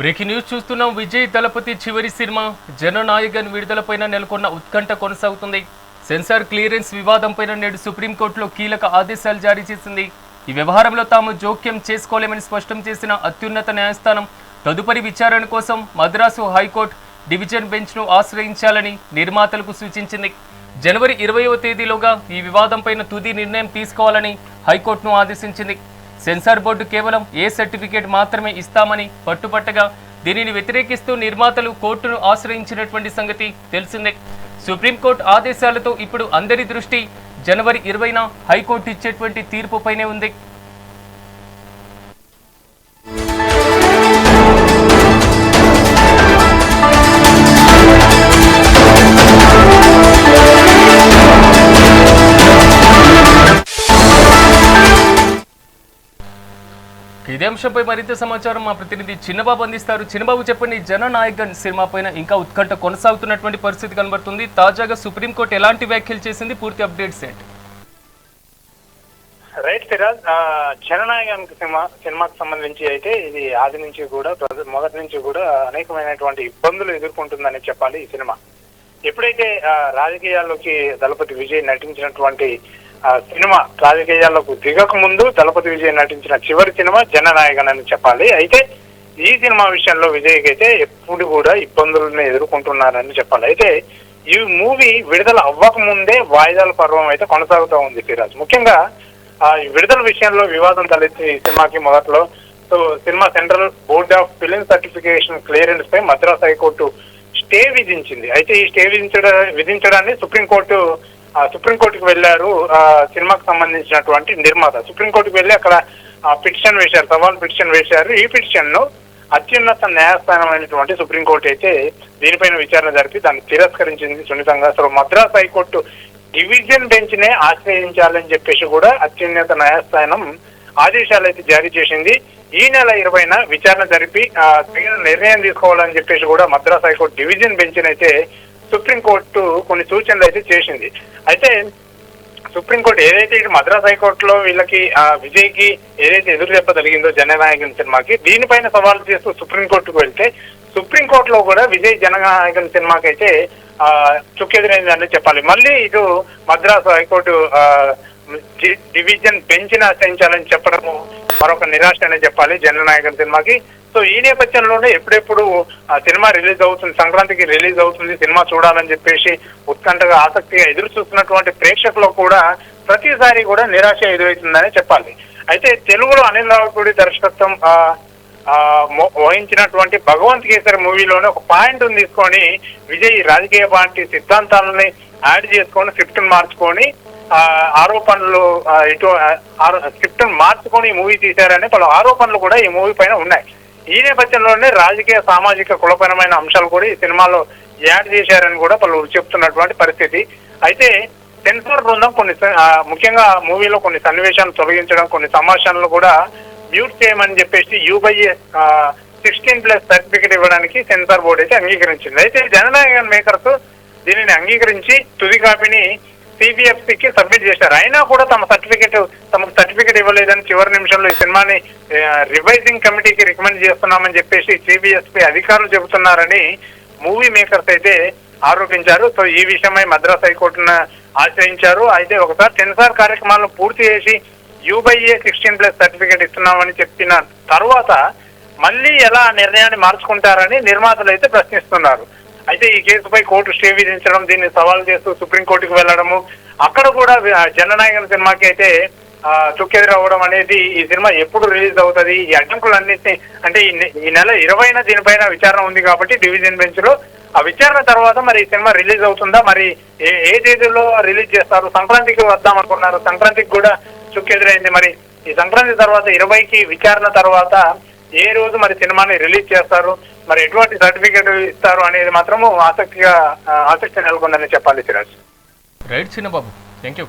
Breaking news చూస్తున్నాం. విజయ్ దళపతి చివరి cinema Jana Nayagan విడుదలపైన నెలకొన్న ఉత్కంఠ కొనసాగుతుంది. సెన్సార్ క్లియరెన్స్ వివాదంపైన నేడు సుప్రీంకోర్టులో కీలక ఆదేశాలు జారీ చేసింది. ఈ వ్యవహారంలో తాము జోక్యం చేసుకోలేమని స్పష్టం చేసిన అత్యున్నత న్యాయస్థానం తదుపరి విచారణ కోసం మద్రాసు హైకోర్టు డివిజన్ బెంచ్ను ఆశ్రయించాలని నిర్మాతలకు సూచించింది. జనవరి 20వ తేదీలోగా ఈ వివాదంపైన తుది నిర్ణయం తీసుకోవాలని హైకోర్టును ఆదేశించింది. సెన్సార్ బోర్డు కేవలం ఏ సర్టిఫికేట్ మాత్రమే ఇస్తామని పట్టుపట్టగా దీనిని వ్యతిరేకిస్తూ నిర్మాతలు కోర్టును ఆశ్రయించినటువంటి సంగతి తెలిసిందే. సుప్రీంకోర్టు ఆదేశాలతో ఇప్పుడు అందరి దృష్టి జనవరి 20న హైకోర్టు ఇచ్చేటువంటి తీర్పుపైనే ఉంది. ఇదే అంశంపై మరింత సమాచారం మా ప్రతినిధి చిన్నబాబు అందిస్తారు. చిన్నబాబు చెప్పండి, జననాయగన్ సినిమా పైన ఇంకా ఉత్కంఠ కొనసాగుతున్నటువంటి పరిస్థితి కనబడుతుంది. తాజాగా సుప్రీంకోర్టు ఎలాంటి వ్యాఖ్యలు చేసింది? పూర్తి అప్డేట్స్ ఏంటి? రైట్ సిరాజ్, జననాయగన్ సినిమాకి సంబంధించి అయితే ఇది ఆది నుంచి కూడా మొదటి నుంచి కూడా అనేకమైనటువంటి ఇబ్బందులు ఎదుర్కొంటుందని చెప్పాలి. ఈ సినిమా ఎప్పుడైతే రాజకీయాల్లోకి దళపతి విజయ్ నటించినటువంటి సినిమా రాజకీయాల్లోకి దిగక ముందు దళపతి విజయ్ నటించిన చివరి సినిమా జననాయగన్ అని చెప్పాలి. అయితే ఈ సినిమా విషయంలో విజయ్కి అయితే ఎప్పుడు కూడా ఇబ్బందులను ఎదుర్కొంటున్నారని చెప్పాలి. అయితే ఈ మూవీ విడుదల అవ్వక ముందే వాయిదాల పర్వం అయితే కొనసాగుతూ ఉంది సిరాజ్. ముఖ్యంగా విడుదల విషయంలో వివాదం తలెత్తి ఈ సినిమాకి మొదట్లో cinema central board of film certification clearance పై మద్రాస్ హైకోర్టు స్టే విధించింది. అయితే ఈ స్టే విధించడాన్ని సుప్రీంకోర్టుకు వెళ్లారు సినిమాకు సంబంధించినటువంటి నిర్మాత. సుప్రీంకోర్టుకు వెళ్లి అక్కడ పిటిషన్ వేశారు, సవాల్ పిటిషన్ వేశారు. ఈ పిటిషన్ ను అత్యున్నత న్యాయస్థానం అయినటువంటి సుప్రీంకోర్టు అయితే దీనిపైన విచారణ జరిపి దాన్ని తిరస్కరించింది సున్నితంగా. అసలు మద్రాస్ హైకోర్టు డివిజన్ బెంచ్ నే ఆశ్రయించాలని చెప్పేసి కూడా అత్యున్నత న్యాయస్థానం ఆదేశాలు అయితే జారీ చేసింది. ఈ నెల 20న విచారణ జరిపి తగిన నిర్ణయం తీసుకోవాలని చెప్పేసి కూడా మద్రాస్ హైకోర్టు డివిజన్ బెంచ్ అయితే సుప్రీంకోర్టు కొన్ని సూచనలు అయితే చేసింది. అయితే సుప్రీంకోర్టు ఏదైతే ఇటు మద్రాస్ హైకోర్టులో వీళ్ళకి విజయ్ కి ఏదైతే ఎదురు దెబ్బ జరిగిందో జననాయగన్ సినిమాకి, దీనిపైన సవాలు చేస్తూ సుప్రీంకోర్టుకు వెళ్తే సుప్రీంకోర్టులో కూడా విజయ్ జననాయగన్ సినిమాకి అయితే చుక్కెదిరైందని చెప్పాలి. మళ్ళీ ఇటు మద్రాసు హైకోర్టు డివిజన్ బెంచ్ ని ఆశ్రయించాలని చెప్పడము మరొక నిరాశ అనే చెప్పాలి జననాయగన్ సినిమాకి. సో ఈ నేపథ్యంలోనే ఎప్పుడెప్పుడు సినిమా రిలీజ్ అవుతుంది, సంక్రాంతికి రిలీజ్ అవుతుంది, సినిమా చూడాలని చెప్పేసి ఉత్కంఠగా ఆసక్తిగా ఎదురు చూస్తున్నటువంటి ప్రేక్షకులకు కూడా ప్రతిసారి కూడా నిరాశ ఎదురవుతుందని చెప్పాలి. అయితే తెలుగులో అనిల్ రావిపూడి దర్శకత్వం వహించినటువంటి భగవంత్ కేసరి మూవీలోనే ఒక పాయింట్ తీసుకొని విజయ్ రాజకీయ పార్టీ సిద్ధాంతాలని యాడ్ చేసుకొని స్క్రిప్ట్ మార్చుకొని ఆరోపణలు స్క్రిప్ట్ మార్చుకొని ఈ మూవీ తీశారని పలు ఆరోపణలు కూడా ఈ మూవీ పైన ఉన్నాయి. ఈ నేపథ్యంలోనే రాజకీయ సామాజిక కులపరమైన అంశాలు కూడా ఈ సినిమాలో యాడ్ చేశారని కూడా పలువురు చెప్తున్నటువంటి పరిస్థితి. అయితే సెన్సార్ బృందం ముఖ్యంగా మూవీలో కొన్ని సన్నివేశాలను తొలగించడం, కొన్ని సంభాషణలు కూడా మ్యూట్ చేయమని చెప్పేసి U/16+ సర్టిఫికేట్ ఇవ్వడానికి సెన్సార్ బోర్డు అయితే అంగీకరించింది. అయితే జననాయగన్ మేకర్స్ దీనిని అంగీకరించి తుది కాపీని CBFCకి సబ్మిట్ చేశారు. అయినా కూడా తమకు సర్టిఫికేట్ ఇవ్వలేదని చివరి నిమిషంలో ఈ సినిమాని రివైజింగ్ కమిటీకి రికమెండ్ చేస్తున్నామని చెప్పేసి CBFC అధికారులు చెబుతున్నారని మూవీ మేకర్స్ అయితే ఆరోపించారు. సో ఈ విషయమై మద్రాస్ హైకోర్టును ఆశ్రయించారు. అయితే ఒకసారి సెన్సార్ కార్యక్రమాలను పూర్తి చేసి U/16+ సర్టిఫికేట్ ఇస్తున్నామని చెప్పిన తర్వాత మళ్ళీ ఎలా నిర్ణయాన్ని మార్చుకుంటారని నిర్మాతలు అయితే ప్రశ్నిస్తున్నారు. అయితే ఈ కేసుపై కోర్టు స్టే విధించడం, దీన్ని సవాల్ చేస్తూ సుప్రీంకోర్టుకు వెళ్లడము, అక్కడ కూడా జననాయగన్ సినిమాకి అయితే చుక్కెదురవ్వడం అనేది ఈ సినిమా ఎప్పుడు రిలీజ్ అవుతుంది, ఈ అడ్డంకులన్నింటినీ అంటే ఈ నెల 20న దీనిపైన విచారణ ఉంది కాబట్టి డివిజన్ బెంచ్ లో ఆ విచారణ తర్వాత మరి ఈ సినిమా రిలీజ్ అవుతుందా, మరి ఏ తేదీలో రిలీజ్ చేస్తారు, సంక్రాంతికి వద్దాం అనుకున్నారు, సంక్రాంతికి కూడా చుక్కెదురైంది. మరి ఈ సంక్రాంతి తర్వాత 20కి విచారణ తర్వాత ఏ రోజు మరి సినిమాని రిలీజ్ చేస్తారు, మరి ఎటువంటి సర్టిఫికేట్ ఇస్తారు అనేది మాత్రము ఆసక్తి నెలకొందని చెప్పాలి Siraj. Right Chinnababu, thank you.